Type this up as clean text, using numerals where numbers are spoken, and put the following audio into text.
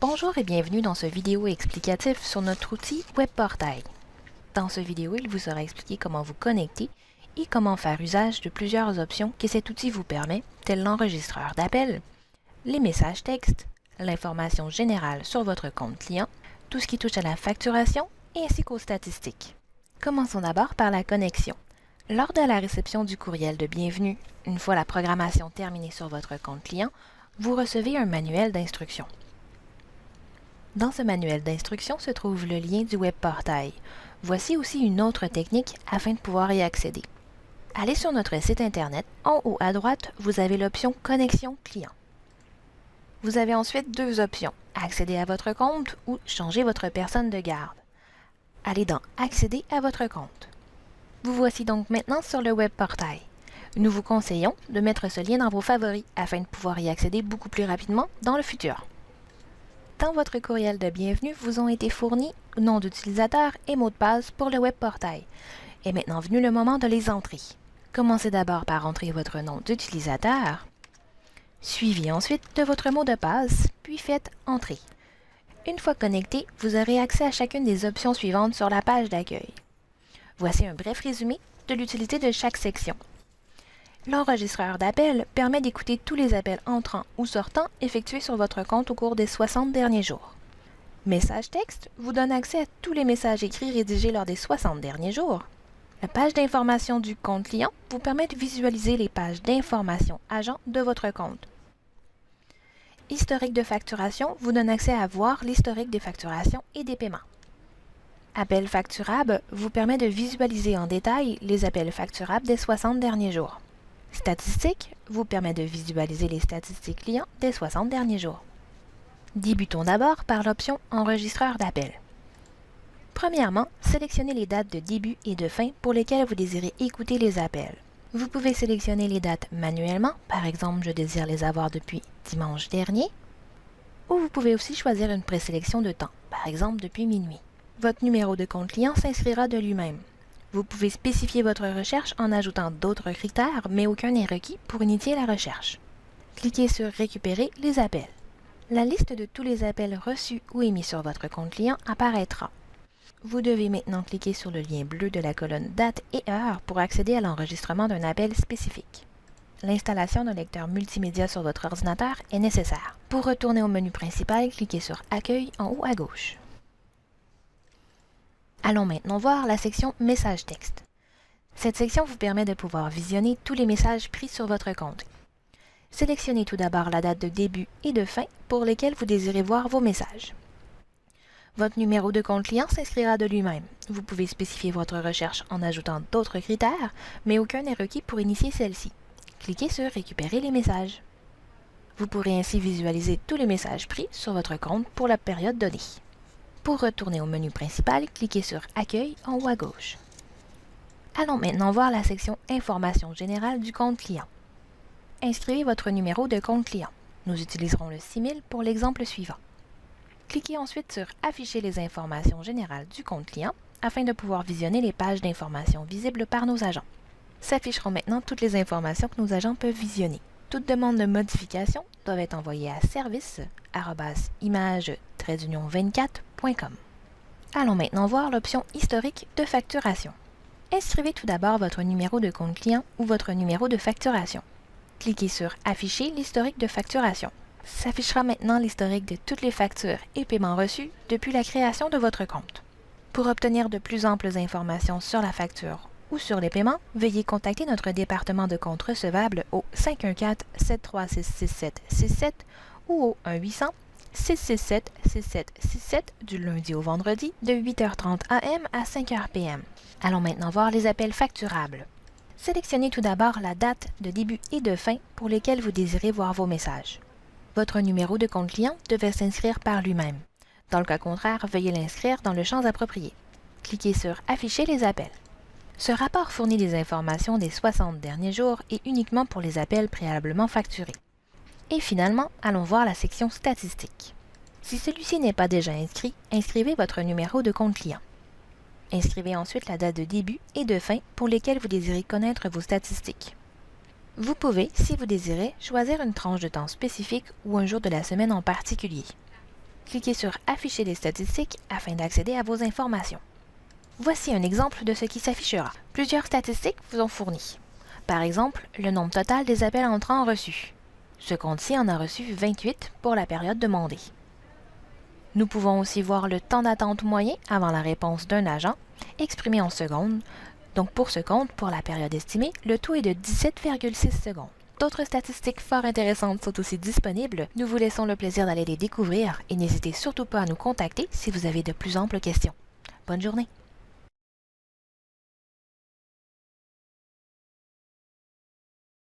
Bonjour et bienvenue dans ce vidéo explicatif sur notre outil WebPortail. Dans ce vidéo, il vous sera expliqué comment vous connecter et comment faire usage de plusieurs options que cet outil vous permet, tels l'enregistreur d'appel, les messages textes, l'information générale sur votre compte client, tout ce qui touche à la facturation ainsi qu'aux statistiques. Commençons d'abord par la connexion. Lors de la réception du courriel de bienvenue, une fois la programmation terminée sur votre compte client, vous recevez un manuel d'instructions. Dans ce manuel d'instructions se trouve le lien du WebPortail. Voici aussi une autre technique afin de pouvoir y accéder. Allez sur notre site internet. En haut à droite, vous avez l'option Connexion client. Vous avez ensuite deux options, accéder à votre compte ou changer votre personne de garde. Allez dans Accéder à votre compte. Vous voici donc maintenant sur le WebPortail. Nous vous conseillons de mettre ce lien dans vos favoris afin de pouvoir y accéder beaucoup plus rapidement dans le futur. Dans votre courriel de bienvenue vous ont été fournis nom d'utilisateur et mot de passe pour le WebPortail. Est maintenant venu le moment de les entrer. Commencez d'abord par entrer votre nom d'utilisateur, suivi ensuite de votre mot de passe, puis faites Entrer. Une fois connecté, vous aurez accès à chacune des options suivantes sur la page d'accueil. Voici un bref résumé de l'utilité de chaque section. L'enregistreur d'appel permet d'écouter tous les appels entrants ou sortants effectués sur votre compte au cours des 60 derniers jours. Message texte vous donne accès à tous les messages écrits rédigés lors des 60 derniers jours. La page d'information du compte client vous permet de visualiser les pages d'information agent de votre compte. Historique de facturation vous donne accès à voir l'historique des facturations et des paiements. Appel facturable vous permet de visualiser en détail les appels facturables des 60 derniers jours. Statistiques vous permet de visualiser les statistiques clients des 60 derniers jours. Débutons d'abord par l'option Enregistreur d'appel. Premièrement, sélectionnez les dates de début et de fin pour lesquelles vous désirez écouter les appels. Vous pouvez sélectionner les dates manuellement, par exemple je désire les avoir depuis dimanche dernier, ou vous pouvez aussi choisir une présélection de temps, par exemple depuis minuit. Votre numéro de compte client s'inscrira de lui-même. Vous pouvez spécifier votre recherche en ajoutant d'autres critères, mais aucun n'est requis pour initier la recherche. Cliquez sur Récupérer les appels. La liste de tous les appels reçus ou émis sur votre compte client apparaîtra. Vous devez maintenant cliquer sur le lien bleu de la colonne Date et heure pour accéder à l'enregistrement d'un appel spécifique. L'installation d'un lecteur multimédia sur votre ordinateur est nécessaire. Pour retourner au menu principal, cliquez sur Accueil en haut à gauche. Allons maintenant voir la section Messages texte. Cette section vous permet de pouvoir visionner tous les messages pris sur votre compte. Sélectionnez tout d'abord la date de début et de fin pour lesquelles vous désirez voir vos messages. Votre numéro de compte client s'inscrira de lui-même. Vous pouvez spécifier votre recherche en ajoutant d'autres critères, mais aucun n'est requis pour initier celle-ci. Cliquez sur Récupérer les messages. Vous pourrez ainsi visualiser tous les messages pris sur votre compte pour la période donnée. Pour retourner au menu principal, cliquez sur Accueil en haut à gauche. Allons maintenant voir la section Information générale du compte client. Inscrivez votre numéro de compte client. Nous utiliserons le 6000 pour l'exemple suivant. Cliquez ensuite sur Afficher les informations générales du compte client afin de pouvoir visionner les pages d'informations visibles par nos agents. S'afficheront maintenant toutes les informations que nos agents peuvent visionner. Toute demande de modification doit être envoyée à service@image-24.com. Allons maintenant voir l'option Historique de facturation. Inscrivez tout d'abord votre numéro de compte client ou votre numéro de facturation. Cliquez sur Afficher l'historique de facturation. S'affichera maintenant l'historique de toutes les factures et paiements reçus depuis la création de votre compte. Pour obtenir de plus amples informations sur la facture ou sur les paiements, veuillez contacter notre département de compte recevable au 514-736-6767 ou au 1-800-667-6767 du lundi au vendredi de 8h30 AM à 5h PM. Allons maintenant voir les appels facturables. Sélectionnez tout d'abord la date de début et de fin pour lesquelles vous désirez voir vos messages. Votre numéro de compte client devait s'inscrire par lui-même. Dans le cas contraire, veuillez l'inscrire dans le champ approprié. Cliquez sur Afficher les appels. Ce rapport fournit des informations des 60 derniers jours et uniquement pour les appels préalablement facturés. Et finalement, allons voir la section Statistiques. Si celui-ci n'est pas déjà inscrit, inscrivez votre numéro de compte client. Inscrivez ensuite la date de début et de fin pour lesquelles vous désirez connaître vos statistiques. Vous pouvez, si vous désirez, choisir une tranche de temps spécifique ou un jour de la semaine en particulier. cliquez sur « Afficher les statistiques » afin d'accéder à vos informations. Voici un exemple de ce qui s'affichera. Plusieurs statistiques vous ont fourni. Par exemple, le nombre total des appels entrants reçus. Ce compte-ci en a reçu 28 pour la période demandée. Nous pouvons aussi voir le temps d'attente moyen avant la réponse d'un agent, exprimé en secondes. Donc pour ce compte, pour la période estimée, le taux est de 17,6 secondes. D'autres statistiques fort intéressantes sont aussi disponibles. Nous vous laissons le plaisir d'aller les découvrir et n'hésitez surtout pas à nous contacter si vous avez de plus amples questions. Bonne journée!